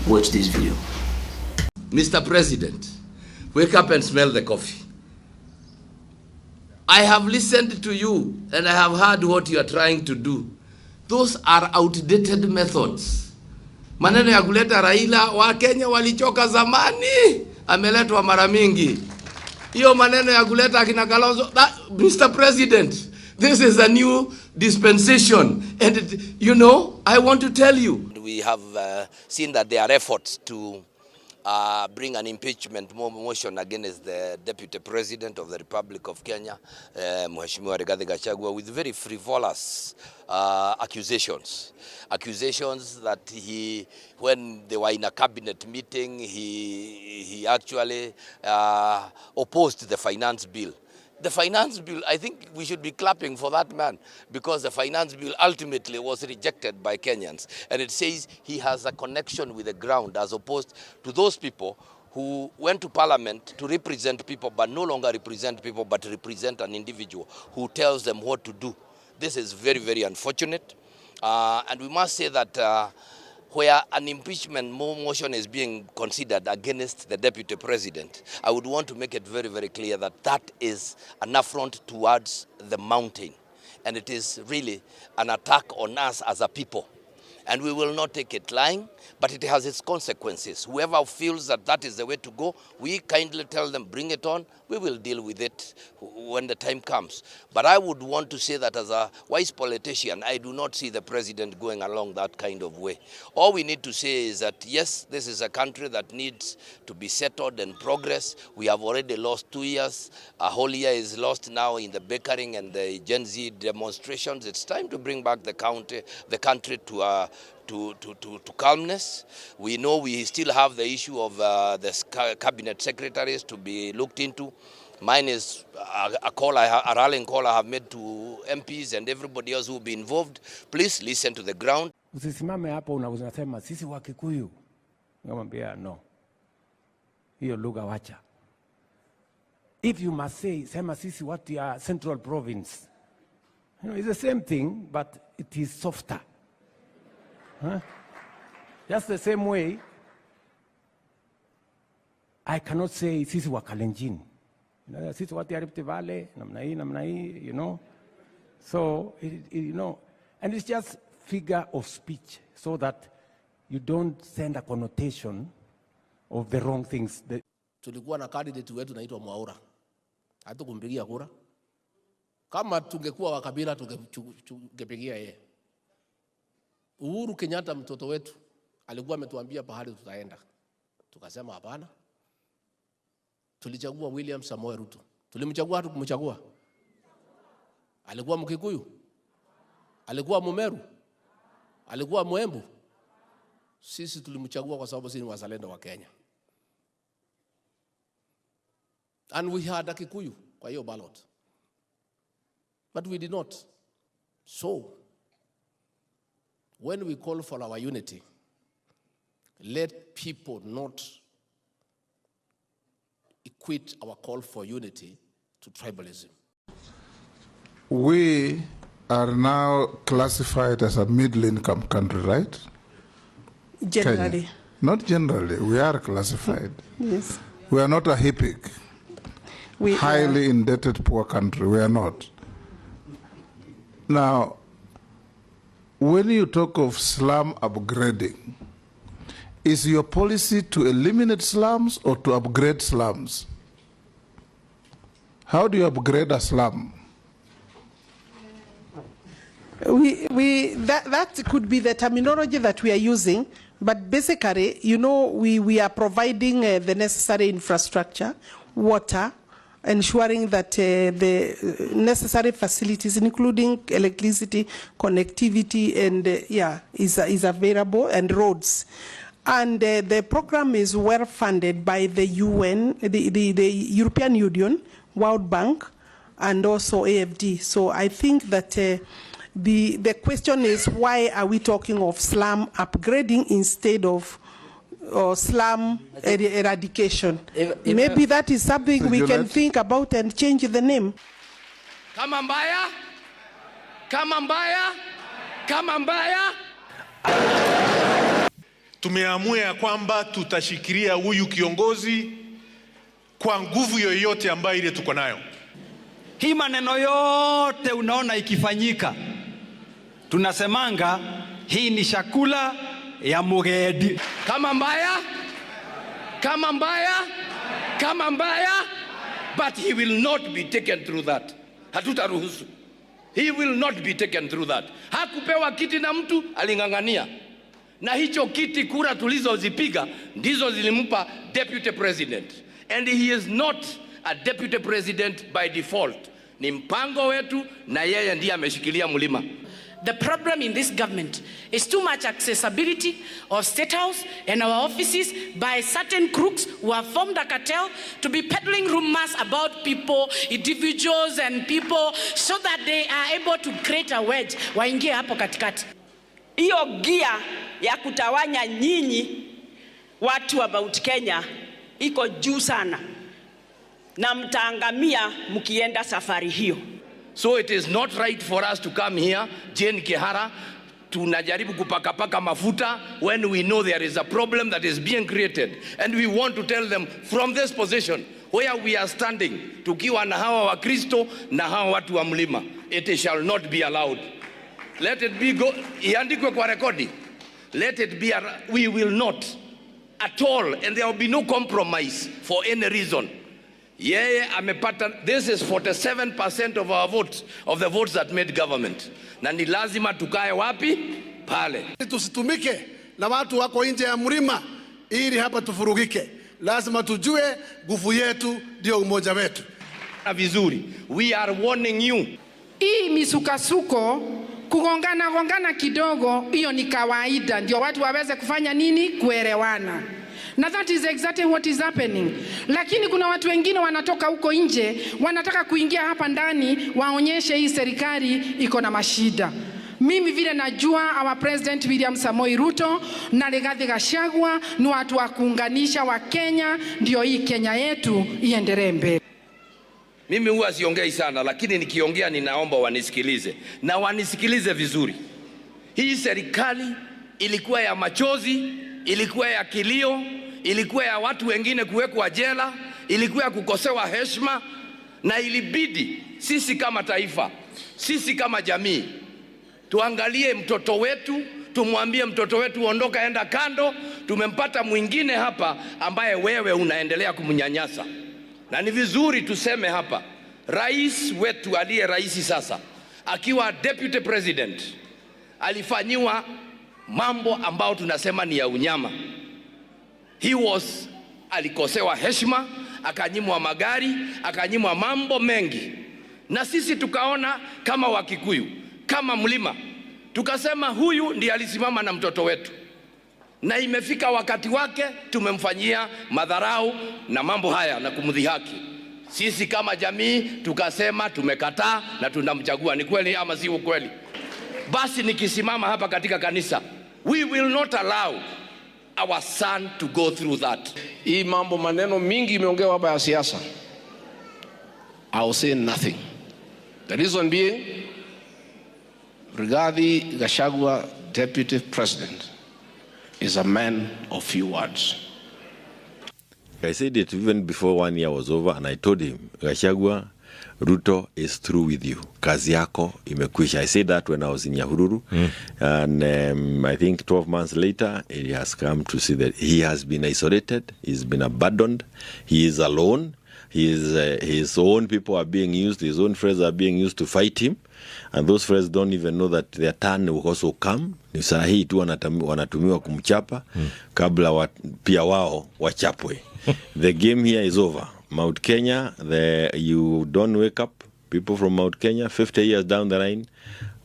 Watch this video. Mr. President, wake up and smell the coffee. I have listened to you and I have heard what you are trying to do. Those are outdated methods. Maneno ya kuleta Raila, wa Kenya walichoka zamani, ameletwa mara mingi. Hiyo maneno ya kuleta akina Kalonzo, Mr. President, this is a new dispensation, and you know, I want to tell you. We have seen that there are efforts to bring an impeachment motion against the Deputy President of the Republic of Kenya, Mheshimiwa Rigathi Gachagua, with very frivolous accusations. Accusations that when they were in a cabinet meeting, he actually opposed the finance bill. The finance bill, I think we should be clapping for that man, because the finance bill ultimately was rejected by Kenyans. And it says he has a connection with the ground, as opposed to those people who went to parliament to represent people, but no longer represent people, but represent an individual who tells them what to do. This is very, very unfortunate. And we must say that where an impeachment motion is being considered against the Deputy President, I would want to make it very, very clear that that is an affront towards the mountain. And it is really an attack on us as a people. And we will not take it lying, but it has its consequences. Whoever feels that that is the way to go, we kindly tell them, bring it on. We will deal with it when the time comes. But I would want to say that as a wise politician, I do not see the president going along that kind of way. All we need to say is that, yes, this is a country that needs to be settled and progress. We have already lost 2 years. A whole year is lost now in the bickering and the Gen Z demonstrations. It's time to bring back the country to calmness. We know we still have the issue of the cabinet secretaries to be looked into. Mine is a rallying call I have made to MPs and everybody else who will be involved. Please listen to the ground. Usisimame hapo unasema sisi wa Kikuyu. Ngomwambia no. Hiyo lugha wacha. If you must say sema sisi watu ya Central Province. You know, it's the same thing, but it is softer. Huh? Just the same way, I cannot say sisi wa Kalenjin. Sisi watu ya Rift Valley, namna hii, you know. So, you know, and it's just figure of speech so that you don't send a connotation of the wrong things. Tulikuwa na candidate wetu naitwa Mwaura. Hatukumpigia kura. Kama tungekuwa wa kabila tungepigia yeye. Uhuru Kenyatta mtoto wetu alikuwa ametuambia pahali tutaenda. Tukasema hapana. Tulichagua William Samoei Ruto. Tulimchagua hatu kumchagua. Alikuwa Mkikuyu. Alikuwa Mumeru. Alikuwa Mwembu. Sisi tulimchagua kwa sababu sisi ni wazalendo wa Kenya. And we had a Kikuyu kwa hiyo ballot. But we did not. So, when we call for our unity, let people not equate our call for unity to tribalism. We are now classified as a middle-income country, right? Generally. Kenya. Not generally, we are classified. Yes. We are not a HIPIC, highly indebted poor country, we are not. Now, when you talk of slum upgrading, is your policy to eliminate slums or to upgrade slums? How do you upgrade a slum? That could be the terminology that we are using, but basically, you know, we are providing the necessary infrastructure, water, ensuring that the necessary facilities, including electricity, connectivity, and is available, and roads. And the program is well funded by the UN, the European Union, World Bank, and also AFD. So I think that the question is, why are we talking of slum upgrading instead of slum eradication? Maybe that is something we can think about and change the name. Kama mbaya, kama mbaya, kama mbaya. tumeamua ya kwamba tutashikilia huyu kiongozi kwa nguvu yoyote ambayo ile tuko nayo. Hii maneno yote unaona ikifanyika, tunasemanga hii ni chakula ya mugedi. Kama mbaya, but he will not be taken through that. Hatutaruhusu. He will not be taken through that. Hakupewa kiti na mtu, aling'ang'ania. Na hicho kiti, kura tulizozipiga ndizo zilimpa deputy president. And he is not a deputy president by default. Ni mpango wetu na yeye ndiye ameshikilia mlima. The problem in this government is too much accessibility of State House and our offices by certain crooks who have formed a cartel to be peddling rumors about people, individuals and people, so that they are able to create a wedge. Waingie hapo katikati. Hiyo gia ya kutawanya nyinyi watu wa Mount Kenya iko juu sana, na mtaangamia mkienda safari hiyo. So it is not right for us to come here, Jane Kihara, tunajaribu kupaka mafuta when we know there is a problem that is being created. And we want to tell them from this position where we are standing, tukiwa na hawa wa Kristo na hawa watu wa mlima, it shall not be allowed. Let it be go, iandikwe kwa rekodi. Let it be, we will not at all, and there will be no compromise for any reason. Yeye amepata, this is 47% of our votes, of the votes that made government. Na ni lazima tukae wapi? Pale. Tusitumike na watu wako nje ya mlima ili hapa tufurugike. Lazima tujue nguvu yetu ndio umoja wetu. Na vizuri, we are warning you. Hii misukasuko, kugongana kidogo, hiyo ni kawaida, ndio watu waweze kufanya nini? Kuelewana. Na that is exactly what is happening. Lakini kuna watu wengine wanatoka huko nje, wanataka kuingia hapa ndani, waonyeshe hii serikali iko na mashida. Mimi vile najua our President William Samoei Ruto na Rigathi Gachagua ni watu wa kuunganisha wa Kenya, ndio hii Kenya yetu iendelee mbele. Mimi huwa siongei sana, lakini nikiongea ninaomba wanisikilize. Na wanisikilize vizuri. Hii serikali ilikuwa ya machozi, ilikuwa ya kilio, ilikuwa ya watu wengine kuwekwa jela, ilikuwa ya kukosewa heshima, na ilibidi sisi kama taifa, sisi kama jamii, tuangalie mtoto wetu, tumwambie mtoto wetu ondoka, enda kando, tumempata mwingine hapa ambaye wewe unaendelea kumnyanyasa. Na ni vizuri tuseme hapa, rais wetu aliye rais sasa, akiwa deputy president, alifanyiwa mambo ambao tunasema ni ya unyama. Alikosewa heshima, akanyimwa magari, akanyimwa mambo mengi. Na sisi tukaona kama Wakikuyu, kama mlima, tukasema huyu ndiye alisimama na mtoto wetu. Na imefika wakati wake, tumemfanyia madharau na mambo haya na kumdhihaki. Sisi kama jamii tukasema tumekataa na tunamchagua. Ni kweli ama si ukweli? Basi nikisimama hapa katika kanisa, we will not allow our son to go through that. Hii mambo maneno mingi imeongewa hapa ya siasa. I will say nothing. The reason being, Rigathi Gachagua, Deputy President, is a man of few words. I said it even before 1 year was over, and I told him, Gachagua, Ruto is through with you. Kazi yako imekwisha. I said that when I was in Nyahururu. And I think 12 months later, he has come to see that he has been isolated, he's been abandoned, he is alone, his own people are being used, his own friends are being used to fight him. And those friends don't even know that their turn will also come. Ni saa hii tu wanatumiwa kumchapa kabla pia wao wachapwe. The game here is over. Mount Kenya, you don't wake up people from Mount Kenya 50 years down the line,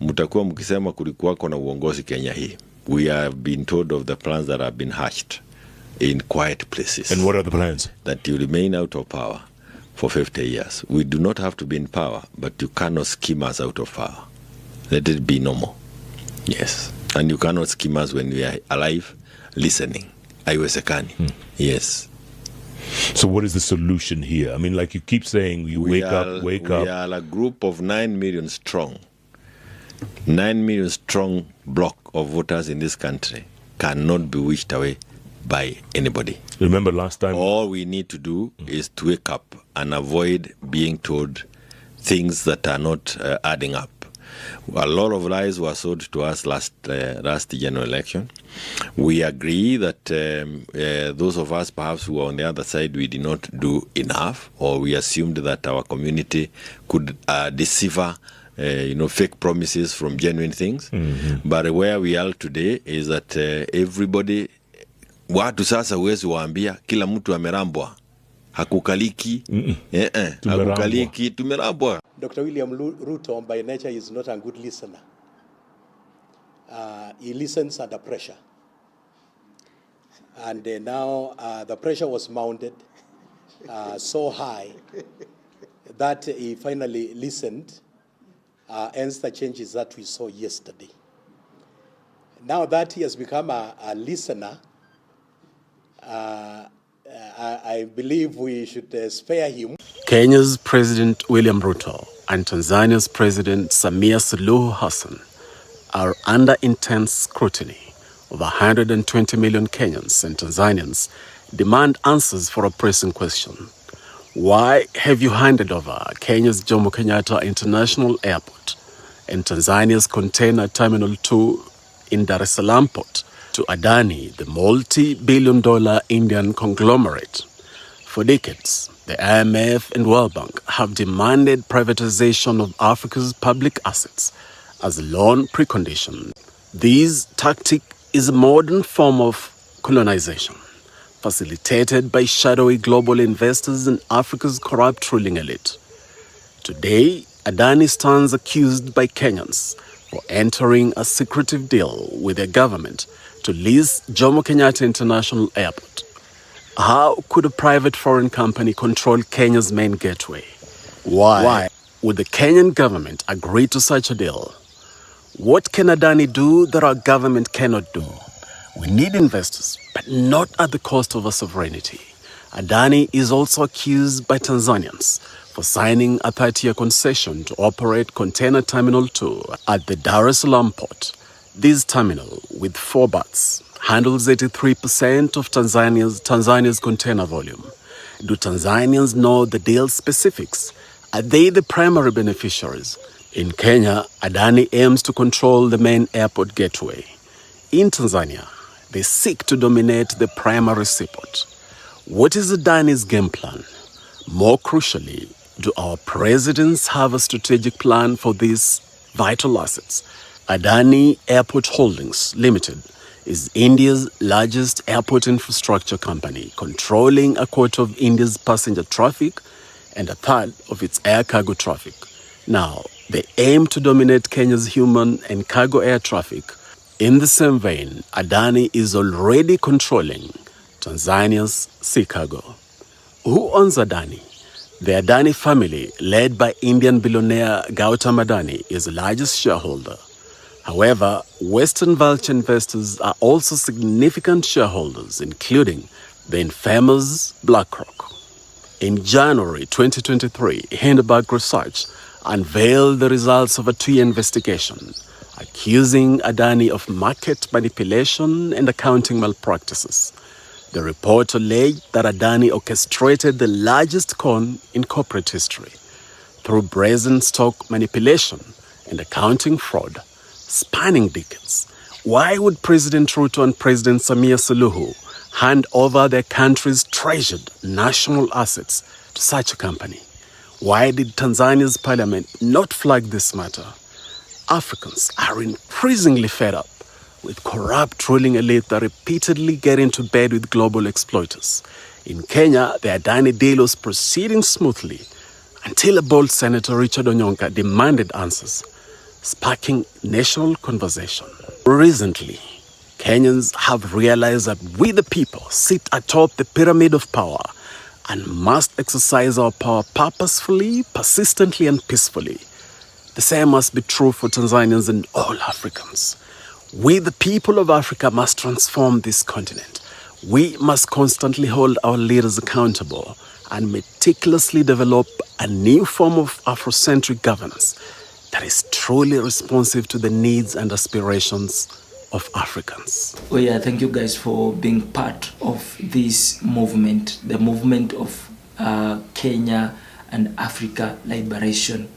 mutakuwa mkisema kulikuwako na uongozi Kenya hii. We have been told of the plans that have been hatched in quiet places. And what are the plans? That you remain out of power for 50 years. We do not have to be in power, but you cannot scheme us out of power. Let it be normal. Yes. And you cannot scheme us when we are alive, listening. Haiwezekani. Yes. So what is the solution here? I mean, like you keep saying, wake up. We are a group of 9 million strong. 9 million strong block of voters in this country. cannot be wished away by anybody. Remember last time? All we need to do is to wake up and avoid being told things that are not adding up. A lot of lies were sold to us last general election. We agree that those of us perhaps who were on the other side, we did not do enough, or we assumed that our community could decipher fake promises from genuine things. But where we are today is that everybody, watu sasa huwezi waambia kila mtu amerambwa, hakukaliki, hakukaliki, tumerambwa. Dr. William Ruto, by nature, is not a good listener. He listens under pressure. And now the pressure was mounted so high that he finally listened, hence the changes that we saw yesterday. Now that he has become a listener, I believe we should spare him. Kenya's President William Ruto and Tanzania's President Samia Suluhu Hassan are under intense scrutiny. Over 120 million Kenyans and Tanzanians demand answers for a pressing question. Why have you handed over Kenya's Jomo Kenyatta International Airport and Tanzania's Container Terminal 2 in Dar es Salaam Port to Adani, the multi-billion-dollar Indian conglomerate? For decades, the IMF and World Bank have demanded privatization of Africa's public assets as a loan precondition. This tactic is a modern form of colonization, facilitated by shadowy global investors and Africa's corrupt ruling elite. Today, Adani stands accused by Kenyans for entering a secretive deal with their government to lease Jomo Kenyatta International Airport. How could a private foreign company control Kenya's main gateway? Why would the Kenyan government agree to such a deal? What can Adani do that our government cannot do? We need investors, but not at the cost of our sovereignty. Adani is also accused by Tanzanians for signing a 30-year concession to operate Container Terminal 2 at the Dar es Salaam port. This terminal, with 4 berths, handles 83% of Tanzania's container volume. Do Tanzanians know the deal specifics? Are they the primary beneficiaries? In Kenya, Adani aims to control the main airport gateway. In Tanzania, they seek to dominate the primary seaport. What is Adani's game plan? More crucially, do our presidents have a strategic plan for these vital assets? Adani Airport Holdings Limited is India's largest airport infrastructure company, controlling a quarter of India's passenger traffic and a third of its air cargo traffic. Now, they aim to dominate Kenya's human and cargo air traffic. In the same vein, Adani is already controlling Tanzania's sea cargo. Who owns Adani? The Adani family, led by Indian billionaire Gautam Adani, is the largest shareholder. However, Western vulture investors are also significant shareholders, including the infamous BlackRock. In January 2023, Hindenburg Research unveiled the results of a 2-year investigation, accusing Adani of market manipulation and accounting malpractices. The report alleged that Adani orchestrated the largest con in corporate history through brazen stock manipulation and accounting fraud spanning decades. Why would President Ruto and President Samia Suluhu hand over their country's treasured national assets to such a company? Why did Tanzania's parliament not flag this matter? Africans are increasingly fed up with corrupt ruling elite that repeatedly get into bed with global exploiters. In Kenya, the Adani deal was proceeding smoothly until a bold Senator Richard Onyonka demanded answers, sparking national conversation. Recently, Kenyans have realized that we the people sit atop the pyramid of power and must exercise our power purposefully, persistently, and peacefully. The same must be true for Tanzanians and all Africans. We, the people of Africa, must transform this continent. We must constantly hold our leaders accountable and meticulously develop a new form of Afrocentric governance that is truly responsive to the needs and aspirations of Africans. Oh yeah, thank you guys for being part of this movement, the movement of Kenya and Africa liberation.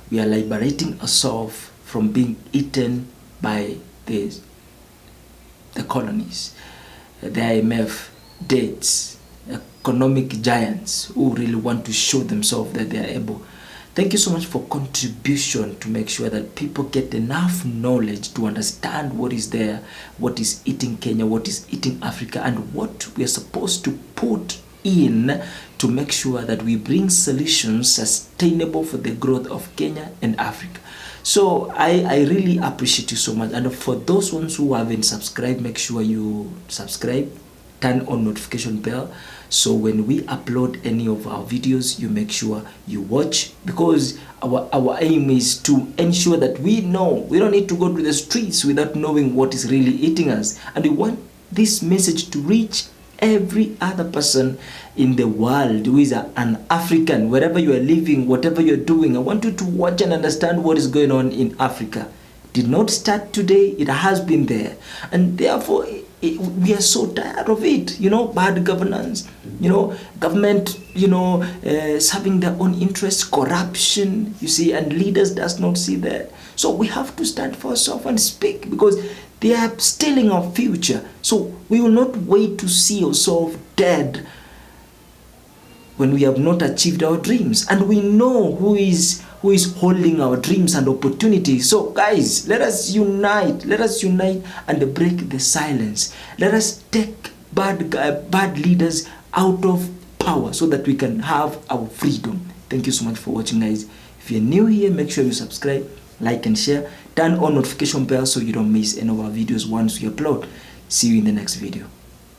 We are liberating ourselves from being eaten by the colonies, the IMF, dates, economic giants who really want to show themselves that they are able. Thank you so much for contribution to make sure that people get enough knowledge to understand what is there, what is eating Kenya, what is eating Africa, and what we are supposed to put in to make sure that we bring solutions sustainable for the growth of Kenya and Africa. So I really appreciate you so much. And for those ones who haven't subscribed, make sure you subscribe, turn on notification bell, so when we upload any of our videos, you make sure you watch, because our aim is to ensure that we know, we don't need to go to the streets without knowing what is really eating us. And we want this message to reach every other person in the world who is an African, wherever you are living, whatever you're doing. I want you to watch and understand what is going on in Africa. It did not start today, it has been there. And therefore, we are so tired of it, you know, bad governance, you know, government, you know, serving their own interests, corruption, you see, and leaders does not see that. So we have to stand for ourselves and speak, because they are stealing our future. So we will not wait to see ourselves dead when we have not achieved our dreams. And we know who is holding our dreams and opportunities. So guys, let us unite and break the silence. Let us take bad leaders out of power so that we can have our freedom. Thank you so much for watching, guys. If you're new here, make sure you subscribe, like and share, turn on notification bell so you don't miss any of our videos once we upload. See you in the next video.